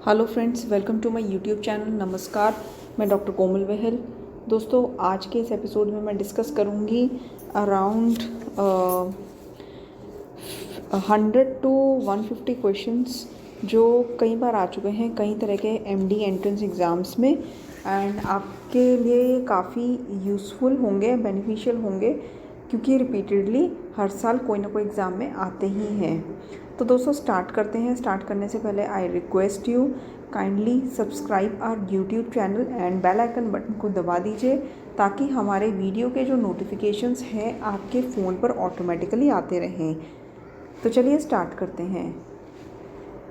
Hello friends, welcome to my YouTube channel. नमस्कार, मैं doctor कोमल बहल। दोस्तों, आज के इस एपिसोड में मैं डिस्कस करूंगी अराउंड 100 to 150 क्वेश्चंस जो कई बार आ चुके हैं कई तरह के एमडी एंट्रेंस एग्ज़ाम्स में, एंड आपके लिए काफ़ी यूज़फुल होंगे, बेनिफिशियल होंगे, क्योंकि रिपीटेडली हर साल कोई ना कोई एग्ज़ाम में आते ही हैं। तो दोस्तों, स्टार्ट करते हैं। स्टार्ट करने से पहले I request you kindly subscribe our YouTube channel and bell icon button को दबा दीजिए, ताकि हमारे वीडियो के जो नोटिफिकेशंस हैं आपके फ़ोन पर ऑटोमेटिकली आते रहें। तो चलिए स्टार्ट करते हैं।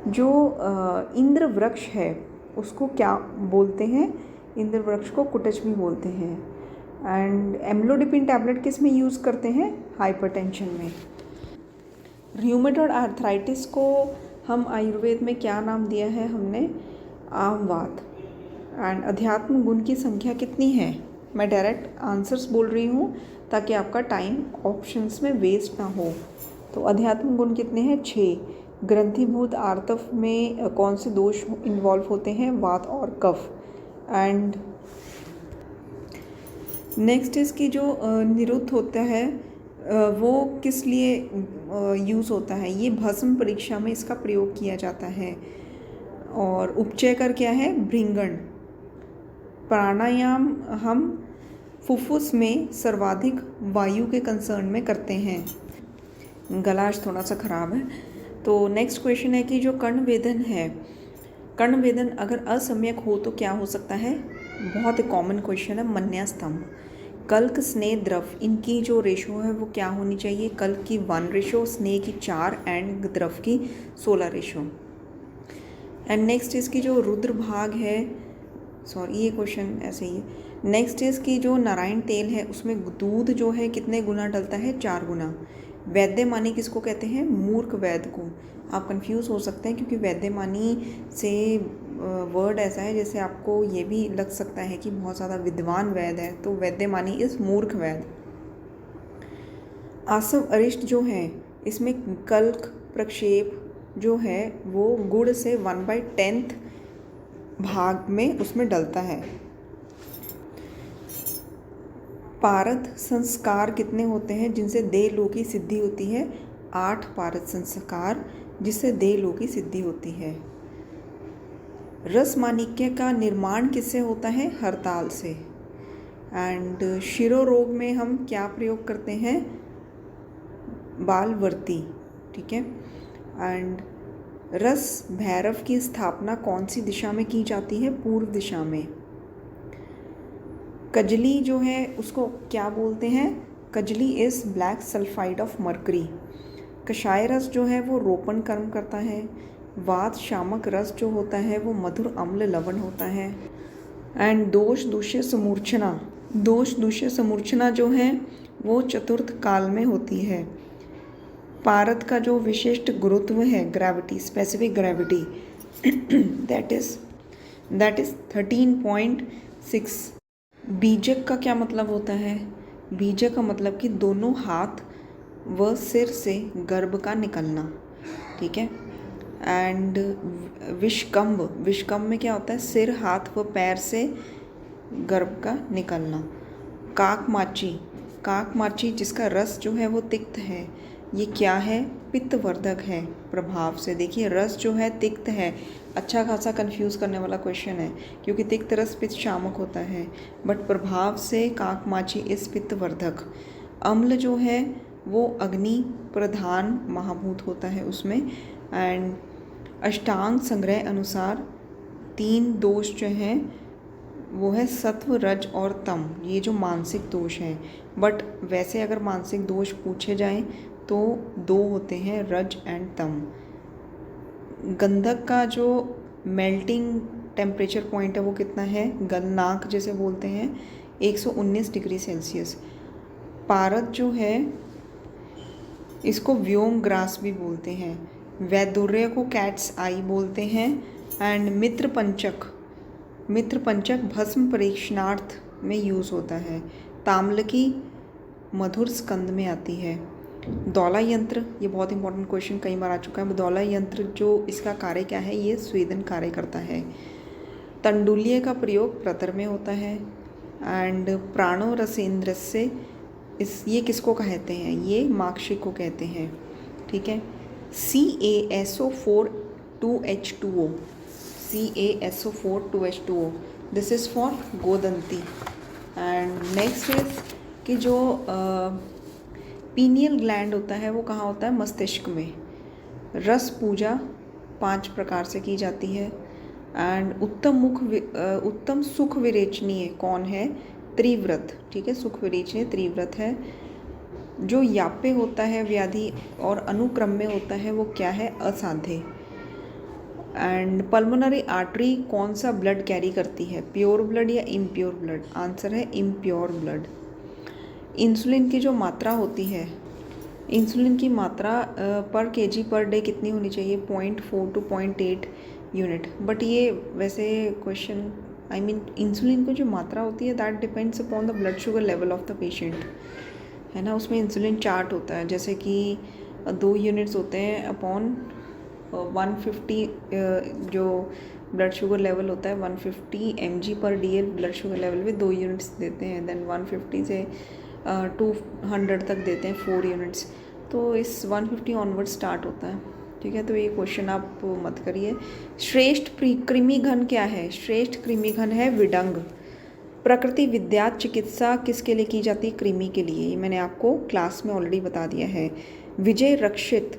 जो इंद्र वृक्ष है उसको क्या बोलते हैं? इंद्र वृक्ष को कुटच भी बोलते हैं। एंड एम्लोडिपिन टैबलेट किस में यूज़ करते हैं? हाइपरटेंशन में। र्यूमेटॉइड आर्थराइटिस को हम आयुर्वेद में क्या नाम दिया है हमने? आमवात। एंड अध्यात्म गुण की संख्या कितनी है? मैं डायरेक्ट आंसर्स बोल रही हूँ ताकि आपका टाइम ऑप्शंस में वेस्ट ना हो। तो अध्यात्म गुण कितने हैं? 6। ग्रंथिभूत आर्तव में कौन से दोष इन्वॉल्व होते हैं? वात और कफ। एंड नेक्स्ट इसकी जो निरुद्ध होता है वो किस लिए यूज़ होता है? ये भस्म परीक्षा में इसका प्रयोग किया जाता है। और उपचयकर क्या है? भृंगण। प्राणायाम हम फुफ्फुस में सर्वाधिक वायु के कंसर्न में करते हैं। गलाश थोड़ा सा ख़राब है। तो नेक्स्ट क्वेश्चन है कि जो कर्णवेधन है, कर्णवेधन अगर असम्यक हो तो क्या हो सकता है? बहुत ही कॉमन क्वेश्चन है। मन्यास्तंभ। कल्क, स्नेह, द्रव, इनकी जो रेशो है वो क्या होनी चाहिए? कल्क की 1 रेशो, स्नेह की 4 एंड द्रव की 16 रेशो। एंड नेक्स्ट इसकी जो रुद्र भाग है, सॉरी ये क्वेश्चन ऐसे ही है। नेक्स्ट इसकी जो नारायण तेल है उसमें दूध जो है कितने गुना डलता है? 4 गुना। वैद्यमानी किसको कहते हैं? मूर्ख वैद्य को। आप कंफ्यूज हो सकते हैं क्योंकि वैद्यमानी से वर्ड ऐसा है जैसे आपको ये भी लग सकता है कि बहुत ज़्यादा विद्वान वैद्य है, तो वैद्यमानी इस मूर्ख वैद्य। आसव अरिष्ट जो है इसमें कल्क प्रक्षेप जो है वो गुड़ से 1/10 भाग में उसमें डलता है। पारद संस्कार कितने होते हैं जिनसे देह लोक की सिद्धि होती है? 8 पारद संस्कार जिससे देह लोक की सिद्धि होती है। रस माणिक्य का निर्माण किससे होता है? हरताल से। एंड शिरो रोग में हम क्या प्रयोग करते हैं? बालवर्ती। ठीक है। एंड रस भैरव की स्थापना कौन सी दिशा में की जाती है? पूर्व दिशा में। कजली जो है उसको क्या बोलते हैं? Kajli is black sulphide of mercury. कषाय रस जो है वो रोपण कर्म करता है। वात शामक रस जो होता है वो मधुर अम्ल लवण होता है। एंड दोष दूष्य समूर्छना, दोष दूष्य समूर्छना जो है वो चतुर्थ काल में होती है। पारद का जो विशिष्ट गुरुत्व है, gravity, specific gravity, that is 13.6। बीजक का क्या मतलब होता है? बीजक का मतलब कि दोनों हाथ व सिर से गर्भ का निकलना। ठीक है। एंड विषकंभ, विषकंभ में क्या होता है? सिर, हाथ व पैर से गर्भ का निकलना। काकमाची, काकमाची जिसका रस जो है वो तिक्त है, ये क्या है? पित्तवर्धक है प्रभाव से। देखिए रस जो है तिक्त है, अच्छा खासा कंफ्यूज करने वाला क्वेश्चन है क्योंकि तिक्त रस पित्त शामक होता है, बट प्रभाव से काकमाची इस पित्तवर्धक। अम्ल जो है वो अग्नि प्रधान महाभूत होता है उसमें। एंड अष्टांग संग्रह अनुसार 3 दोष जो हैं वो है सत्व, रज और तम, ये जो मानसिक दोष हैं। बट वैसे अगर मानसिक दोष पूछे जाएं तो 2 होते हैं, रज एंड तम। गंधक का जो मेल्टिंग टेम्परेचर पॉइंट है वो कितना है? गलनाक जैसे बोलते हैं, 119 डिग्री सेल्सियस। पारद जो है इसको व्योम ग्रास भी बोलते हैं। वैदुर्य को कैट्स आई बोलते हैं। एंड मित्र पंचक, मित्र पंचक भस्म परीक्षणार्थ में यूज़ होता है। ताम्लकी मधुर स्कंद में आती है। दौला यंत्र, ये बहुत इंपॉर्टेंट क्वेश्चन कई बार आ चुका है। दौला यंत्र जो इसका कार्य क्या है, ये स्वेदन कार्य करता है। तंडुल्य का प्रयोग प्रतर में होता है। एंड प्राणो रसेंद्र से ये किसको कहते हैं, ये माक्षिक को कहते हैं। ठीक है। CaSO4 2H2O, CaSO4 2H2O, this is for godanti. And next is कि जो पीनियल ग्लैंड होता है वो कहाँ होता है, मस्तिष्क में। रस पूजा 5 प्रकार से की जाती है। एंड उत्तम सुख विरेचनीय कौन है, त्रिव्रत। ठीक है, सुख विरेचनीय त्रिव्रत है। जो याप्य होता है व्याधि और अनुक्रम में होता है वो क्या है, असाध्य। एंड पल्मोनरी आर्टरी कौन सा ब्लड कैरी करती है, प्योर ब्लड या इम्प्योर ब्लड, आंसर है इम्प्योर ब्लड। इंसुलिन की जो मात्रा होती है, इंसुलिन की मात्रा पर केजी पर डे कितनी होनी चाहिए, 0.4 to 0.8 यूनिट। बट ये वैसे क्वेश्चन इंसुलिन की जो मात्रा होती है that depends upon the blood sugar level of the patient, है ना। उसमें इंसुलिन चार्ट होता है, जैसे कि 2 यूनिट्स होते हैं अपॉन 150 जो ब्लड शुगर लेवल होता है 150 mg पर DL ब्लड शुगर लेवल में 2 यूनिट्स देते हैं। देन 150 से 200 तक देते हैं 4 यूनिट्स। तो इस 150 ऑनवर्ड स्टार्ट होता है। ठीक है, तो ये क्वेश्चन आप मत करिए। श्रेष्ठ कृमि घन क्या है, श्रेष्ठ कृमि घन है विडंग। प्रकृति विद्या चिकित्सा किसके लिए की जाती है, कृमि के लिए। ये मैंने आपको क्लास में ऑलरेडी बता दिया है। विजय रक्षित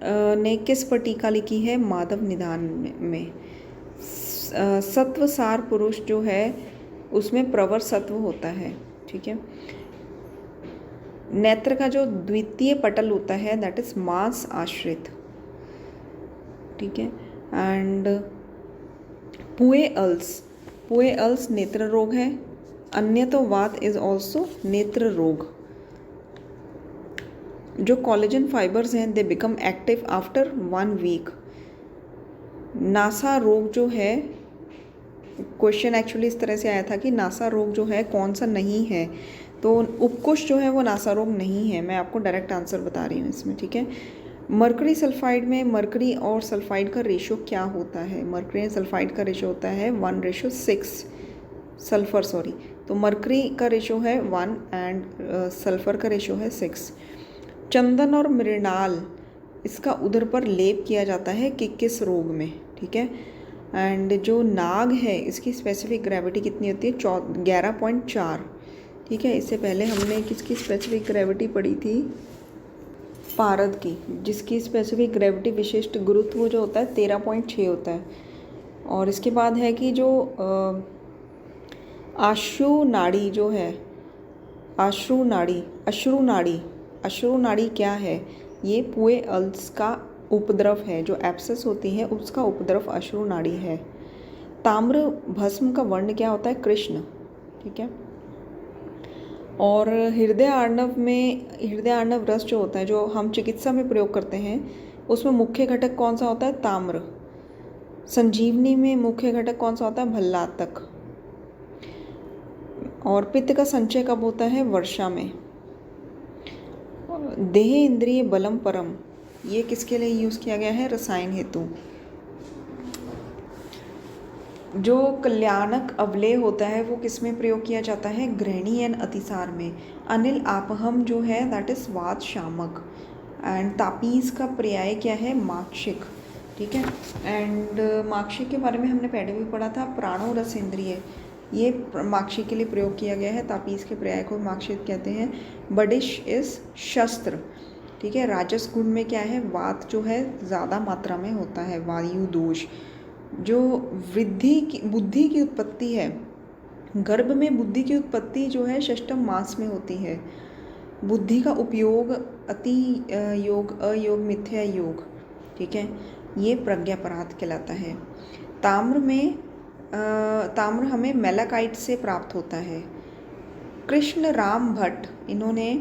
ने किस पर टीका लिखी है, माधव निदान में। सत्वसार पुरुष जो है उसमें प्रवर सत्व होता है। ठीक है। नेत्र का जो द्वितीय पटल होता है दैट इज मांस आश्रित। ठीक है। एंड पुएअल्स नेत्र रोग है। अन्यतोवात इज ऑल्सो नेत्र रोग। जो कोलेजन फाइबर्स हैं they become active after 1 week. नासा रोग जो है, क्वेश्चन एक्चुअली इस तरह से आया था कि नासा रोग जो है कौन सा नहीं है, तो उपकुश जो है वो नासा रोग नहीं है। मैं आपको डायरेक्ट आंसर बता रही हूँ इसमें। ठीक है। मरकरी सल्फाइड में मरकरी और सल्फाइड का रेशो क्या होता है, मरकरी एंड सल्फाइड का रेशो होता है 1:6। सल्फर सॉरी, तो मरकरी का रेशो है 1 एंड सल्फर का रेशो है 6। चंदन और मृणाल इसका उदर पर लेप किया जाता है कि किस रोग में। ठीक है। एंड जो नाग है इसकी स्पेसिफिक ग्रेविटी कितनी होती है, 11.4। ठीक है। इससे पहले हमने किसकी स्पेसिफिक ग्रेविटी पढ़ी थी, पारद की, जिसकी स्पेसिफिक ग्रेविटी विशिष्ट गुरुत्व जो होता है 13.6 होता है। और इसके बाद है कि जो आश्रु नाड़ी जो है, अश्रु नाड़ी क्या है, ये पुएअल्स का उपद्रव है। जो एब्सेस होती है उसका उपद्रव अश्रु नाड़ी है। ताम्र भस्म का वर्ण क्या होता है, कृष्ण। ठीक है। और हृदय आर्णव रस जो होता है, जो हम चिकित्सा में प्रयोग करते हैं, उसमें मुख्य घटक कौन सा होता है, ताम्र। संजीवनी में मुख्य घटक कौन सा होता है, भल्लातक। और पित्त का संचय कब होता है, वर्षा में। देह इंद्रिय बलम परम, ये किसके लिए यूज़ किया गया है, रसायन हेतु। जो कल्याणक अवलेह होता है वो किस में प्रयोग किया जाता है, घृणी एंड अतिसार में। अनिल आपहम जो है दैट इज वात शामक। एंड तापीस का पर्याय क्या है, माक्षिक। ठीक है। एंड माक्षिक के बारे में हमने पहले भी पढ़ा था, प्राणो रस इंद्रिय, ये माक्षिक के लिए प्रयोग किया गया है। तापीस के पर्याय को माक्षिक कहते हैं। बडिश इज शस्त्र। ठीक है। राजस गुण में क्या है, वात जो है ज़्यादा मात्रा में होता है, वायु दोष। जो बुद्धि की उत्पत्ति है, गर्भ में बुद्धि की उत्पत्ति जो है षष्ठम मास में होती है। बुद्धि का उपयोग अति योग, अयोग, मिथ्या योग। ठीक है। ये प्रज्ञापराध कहलाता है। ताम्र हमें मेलाकाइट से प्राप्त होता है। कृष्ण राम भट्ट, इन्होंने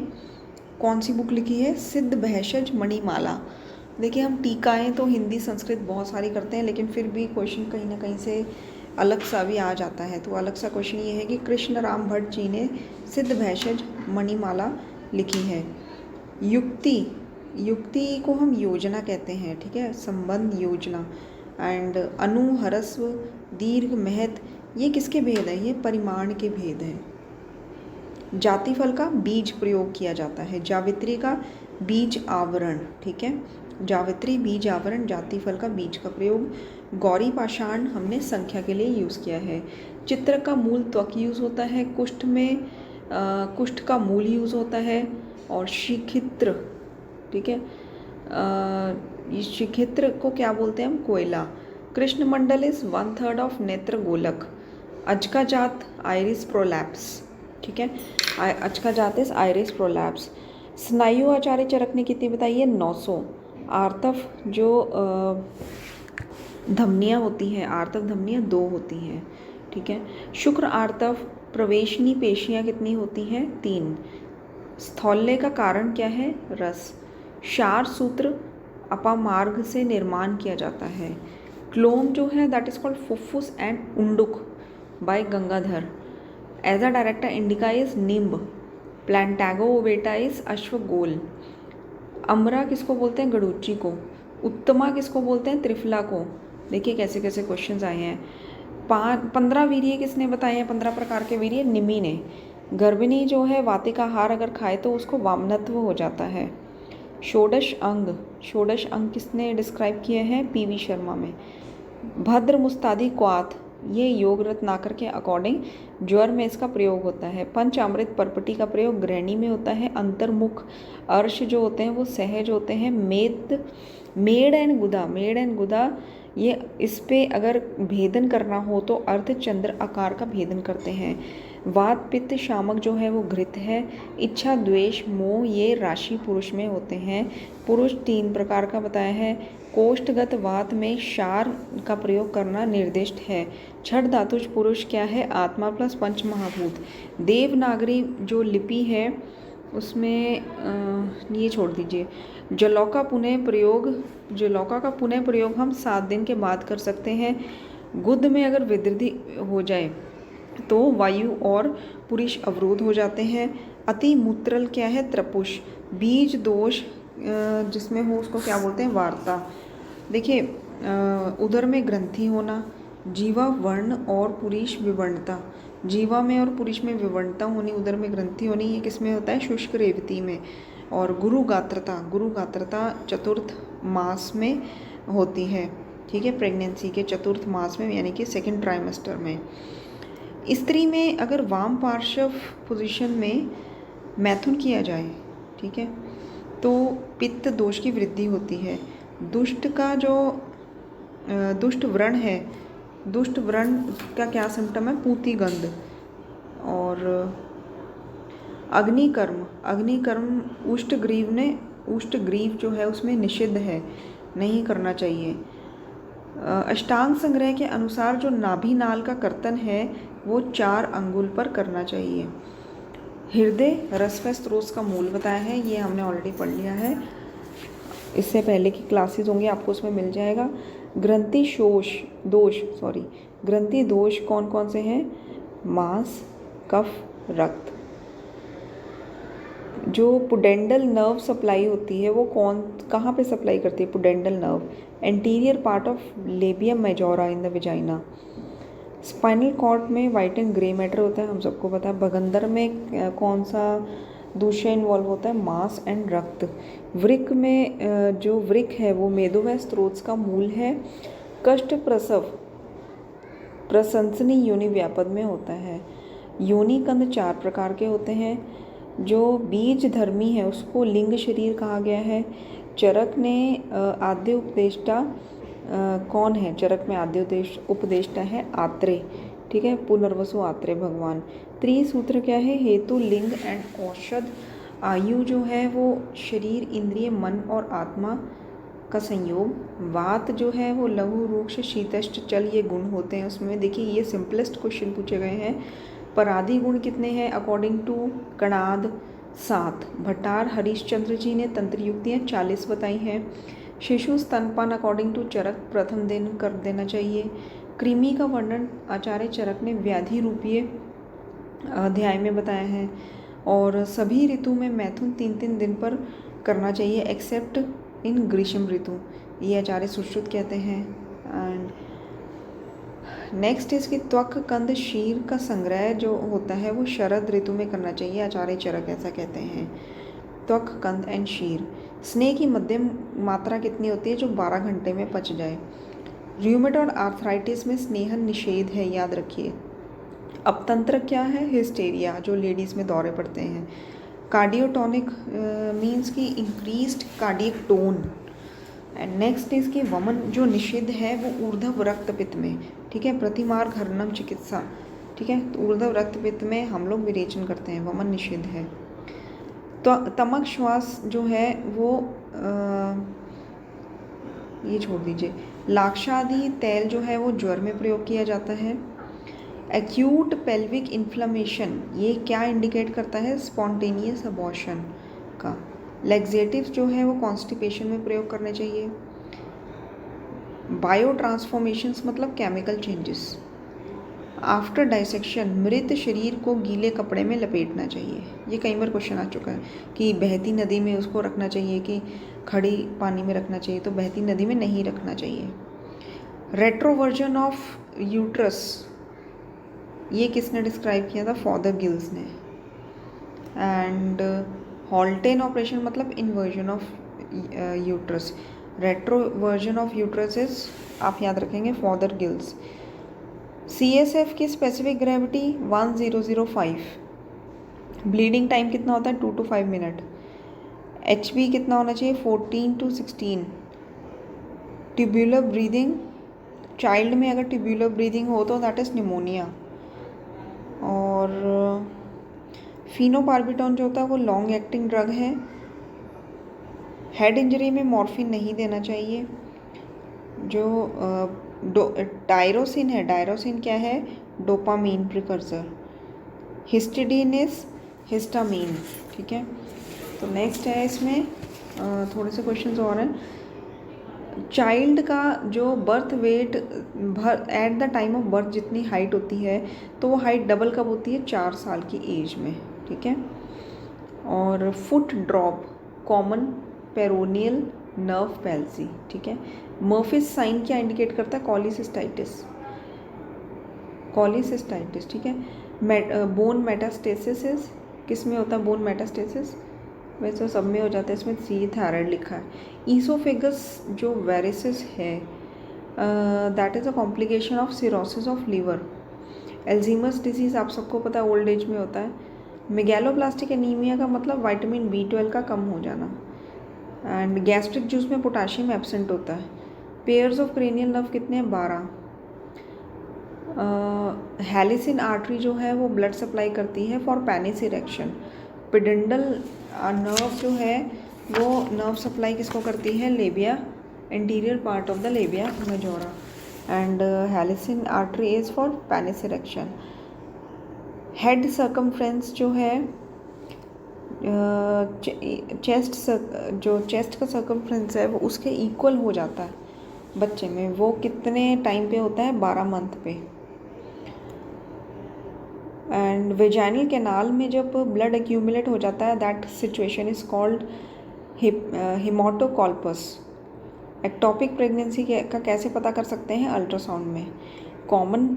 कौन सी बुक लिखी है, सिद्ध भेषज मणिमाला। देखिए, हम टीकाएँ तो हिंदी संस्कृत बहुत सारी करते हैं, लेकिन फिर भी क्वेश्चन कहीं ना कहीं से अलग सा भी आ जाता है। तो अलग सा क्वेश्चन ये है कि कृष्ण राम भट्ट जी ने सिद्ध भेषज मणिमाला लिखी है। युक्ति, युक्ति को हम योजना कहते हैं, ठीक है, संबंध योजना। एंड अनु, ह्रस्व, दीर्घ, महत, ये किसके भेद है? ये परिमाण के भेद हैं। जातिफल का बीज प्रयोग किया जाता है। जावित्री का बीज आवरण, ठीक है, जावित्री बीज आवरण, जातिफल का बीज का प्रयोग। गौरी पाषाण हमने संख्या के लिए यूज़ किया है। चित्र का मूल त्वक यूज़ होता है। कुष्ठ में कुष्ठ का मूल यूज़ होता है। और शिखित्र, ठीक है, इस शिखित्र को क्या बोलते हैं हम? कोयला। कृष्ण मंडल इज 1/3 ऑफ नेत्र गोलक। अजका जात आइरिस प्रोलैप्स, ठीक है, अजका जात इज आइरिस प्रोलैप्स। स्नायु आचार्य चरक ने कितनी बताई है? 900। आर्तव जो धमनियाँ होती हैं, आर्तव धमनियाँ 2 होती हैं, ठीक है। शुक्र आर्तव प्रवेशनी पेशियाँ कितनी होती हैं? 3। स्थौल्य का कारण क्या है? रस। क्षार सूत्र अपामार्ग से निर्माण किया जाता है। क्लोम जो है that is called phuphphusa and unduk by Gangadhar. Azadirachta indica is nimb. Plantago ovata is ashvagol. अमरा किसको बोलते हैं? गडुच्ची को। उत्तमा किसको बोलते हैं? त्रिफला को। देखिए कैसे कैसे क्वेश्चंस आए हैं। 15 वीर्य किसने बताए हैं? 15 प्रकार के वीर्य निमि ने। गर्भिणी जो है वातिकाहार अगर खाए तो उसको वामनत्व हो जाता है। षोडश अंग किसने डिस्क्राइब किए हैं? पीवी शर्मा में। भद्र मुस्तादी क्वाथ, ये योग रत्नाकर के अकॉर्डिंग ज्वर में इसका प्रयोग होता है। पंचामृत परपटी का प्रयोग गृहिणी में होता है। अंतर्मुख अर्श जो होते हैं वो सहज होते हैं। मेड एंड गुदा ये इस पे अगर भेदन करना हो तो अर्धचंद्र आकार का भेदन करते हैं। वात पित्त शामक जो है वो घृत है। इच्छा द्वेष मोह ये राशि पुरुष में होते हैं। पुरुष 3 प्रकार का बताया है। कोष्ठगत वात में क्षार का प्रयोग करना निर्दिष्ट है। छठ धातुज पुरुष क्या है? आत्मा प्लस पंच महाभूत। देवनागरी जो लिपि है उसमें ये छोड़ दीजिए। जलौका का पुनः प्रयोग हम 7 दिन के बाद कर सकते हैं। गुद में अगर विदृधि हो जाए तो वायु और पुरुष अवरोध हो जाते हैं। अति मूत्रल क्या है? त्रपुष। बीज दोष जिसमें हो उसको क्या बोलते हैं? वार्ता। देखिए उदर में ग्रंथि होना, जीवा वर्ण और पुरुष विवर्णता। जीवा में और पुरुष में विवर्णता होनी, उदर में ग्रंथि होनी, ये किस में होता है? शुष्क रेवती में। और गुरु गात्रता चतुर्थ मास में होती है, ठीक है, प्रेगनेंसी के चतुर्थ मास में यानी कि 2nd ट्राइमेस्टर में। स्त्री में अगर वाम पार्श्व पोजीशन में मैथुन किया जाए, ठीक है, तो पित्त दोष की वृद्धि होती है। दुष्ट का जो दुष्ट व्रण है, दुष्ट व्रण का क्या सिम्टम है? पूती गंध। और अग्निकर्म उष्टग्रीव जो है उसमें निषिद्ध है, नहीं करना चाहिए। अष्टांग संग्रह के अनुसार जो नाभि नाल का कर्तन है वो 4 अंगुल पर करना चाहिए। हृदय रस व स्रोत का मूल बताया है, ये हमने ऑलरेडी पढ़ लिया है, इससे पहले की क्लासेस होंगी आपको उसमें मिल जाएगा। ग्रंथि दोष कौन कौन से हैं? मांस, कफ, रक्त। जो पुडेंडल नर्व सप्लाई होती है वो कहाँ पे सप्लाई करती है? Pudendal nerve, anterior part of labium majora in the vagina. Spinal cord में वाइट एंड ग्रे मैटर होता है, हम सबको पता है। भगंदर में कौन सा दूषय इन्वॉल्व होता है? मांस एंड रक्त। वृक्क में जो वृक्क है वो मेदो व स्रोत का मूल है। कष्ट प्रसव प्रशंसनी योनि व्यापद में होता है। योनि कंद 4 प्रकार के होते हैं। जो बीज धर्मी है उसको लिंग शरीर कहा गया है। चरक ने आद्य उपदेष्टा कौन है? चरक में आद्य उपदेष्टा है आत्रेय, ठीक है, पुनर्वसु आत्रेय भगवान। त्रिसूत्र क्या है? हेतु, लिंग एंड औषध। आयु जो है वो शरीर, इंद्रिय, मन और आत्मा का संयोग। वात जो है वो लघु, रूक्ष, शीतष्ट, चल ये गुण होते हैं उसमें। देखिए ये सिंपलेस्ट क्वेश्चन पूछे गए हैं। परादी गुण कितने हैं अकॉर्डिंग टू कणाद? 7। भट्टार हरीशचंद्र जी ने तंत्र युक्तियाँ 40 बताई हैं। शिशु स्तनपान अकॉर्डिंग टू चरक प्रथम दिन कर देना चाहिए। कृमि का वर्णन आचार्य चरक ने व्याधि रूपीय अध्याय में बताया है। और सभी ऋतु में मैथुन 3-3 दिन पर करना चाहिए एक्सेप्ट इन ग्रीष्म ऋतु, ये आचार्य सुश्रुत कहते हैं। एंड नेक्स्ट इसकी त्वक कंद शीर का संग्रह जो होता है वो शरद ऋतु में करना चाहिए, आचार्य चरक ऐसा कहते हैं। त्वक कंद एंड शीर। स्नेह की मध्यम मात्रा कितनी होती है, जो 12 घंटे में पच जाए। र्यूमेट और आर्थराइटिस में स्नेहन निषेध है, याद रखिए। अपतंत्र क्या है, हिस्टेरिया, जो लेडीज़ में दौरे पड़ते हैं। कार्डियोटोनिक मीन्स की increased cardiac tone. And next is की वमन जो निषिद्ध है वो ऊर्ध्व रक्तपित्त में, ठीक है, प्रतिमार्ग हरणम चिकित्सा, ठीक है, तो ऊर्ध्व रक्तपित्त में हम लोग विरेचन करते हैं, वमन निषिद्ध है। तो तमक श्वास जो है वो ये छोड़ दीजिए। लाक्षादि तेल जो है वो ज्वर में प्रयोग किया जाता है। एक्यूट पेल्विक इन्फ्लेमेशन, ये क्या इंडिकेट करता है, स्पॉन्टेनियस अबॉर्शन का। लेग्जेटिव्स जो है वो कॉन्स्टिपेशन में प्रयोग करने चाहिए। बायो ट्रांसफॉर्मेशंस मतलब केमिकल चेंजेस। आफ्टर डाइसेक्शन मृत शरीर को गीले कपड़े में लपेटना चाहिए, ये कई बार क्वेश्चन आ चुका है कि बहती नदी में उसको रखना चाहिए कि खड़ी पानी में रखना चाहिए, तो बहती नदी में नहीं रखना चाहिए। रेट्रोवर्जन ऑफ यूट्रस, ये किसने डिस्क्राइब किया था, फादर गिल्स ने। एंड हॉल्टेन ऑपरेशन मतलब inversion of uterus. Retroversion of uterus is, आप याद रखेंगे, फादर गिल्स। CSF की स्पेसिफिक ग्रेविटी 1005। ब्लीडिंग टाइम कितना होता है, 2 to 5 मिनट। HB कितना होना चाहिए, 14 to 16। ट्यूब्यूलर ब्रीदिंग, चाइल्ड में अगर ट्यूब्यूलर ब्रीदिंग हो तो दैट इज़ निमोनिया। और फिनोपार्बिटॉन जो होता है वो लॉन्ग एक्टिंग ड्रग है। हेड इंजरी में मॉर्फिन नहीं देना चाहिए। जो टायरोसिन है, डायरोसिन क्या है, dopamine precursor. Histidine is histamine, ठीक है। तो नेक्स्ट है इसमें थोड़े से क्वेश्चंस और हैं। चाइल्ड का जो birth weight at the time of birth जितनी हाइट होती है तो वो हाइट डबल कब होती है, 4 साल की एज में, ठीक है। और foot drop common peroneal nerve palsy, ठीक है। मर्फिस साइन क्या इंडिकेट करता है, कॉलीसिस्टाइटिस, कॉलीसिस्टाइटिस, ठीक है। बोन मेटास्टेसिस किस में होता है, बोन मेटास्टेसिस वैसे सब में हो जाता है, इसमें सी थायराइड लिखा है। ईसोफेगस जो वेरिसिस है that is a complication of cirrhosis of liver. Alzheimer's disease आप सबको पता है ओल्ड एज में होता है। मेगैलोब्लास्टिक एनीमिया का मतलब विटामिन B12 का कम हो जाना। एंड गैस्ट्रिक जूस में पोटाशियम एब्सेंट होता है। पेयर्स ऑफ क्रेनियल नर्व कितने हैं, 12। हेलिसिन आर्टरी जो है वो ब्लड सप्लाई करती है for penis erection. Pudendal nerve जो है वो नर्व सप्लाई किसको करती है, labia, interior part of the labia majora. And helicine artery is for penis erection. Head circumference जो है चेस्ट का सर्कमफ्रेंस है वो उसके इक्वल हो जाता है बच्चे में, वो कितने टाइम पे होता है, 12 मंथ पे। एंड वेजाइनल कैनाल में जब ब्लड एक्यूमुलेट हो जाता है that situation is called haematocolpos. Ectopic pregnancy का कैसे पता कर सकते हैं, अल्ट्रासाउंड में। कॉमन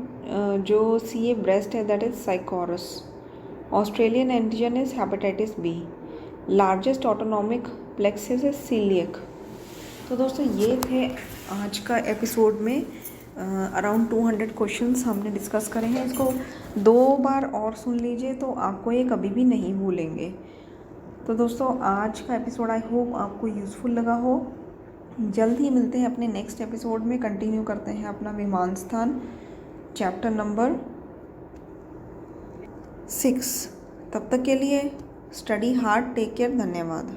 जो CA ब्रेस्ट है that is scirrhous. Australian antigen is hepatitis B। Largest autonomic plexus is coeliac. तो दोस्तों ये थे आज का एपिसोड में अराउंड 200 क्वेश्चंस हमने डिस्कस करे हैं। इसको 2 बार और सुन लीजिए तो आपको ये कभी भी नहीं भूलेंगे। तो दोस्तों आज का एपिसोड आई होप आपको यूज़फुल लगा हो। जल्द ही मिलते हैं अपने नेक्स्ट एपिसोड में, कंटिन्यू करते हैं अपना विमान स्थान चैप्टर नंबर 6। तब तक के लिए स्टडी हार्ड, टेक केयर, धन्यवाद।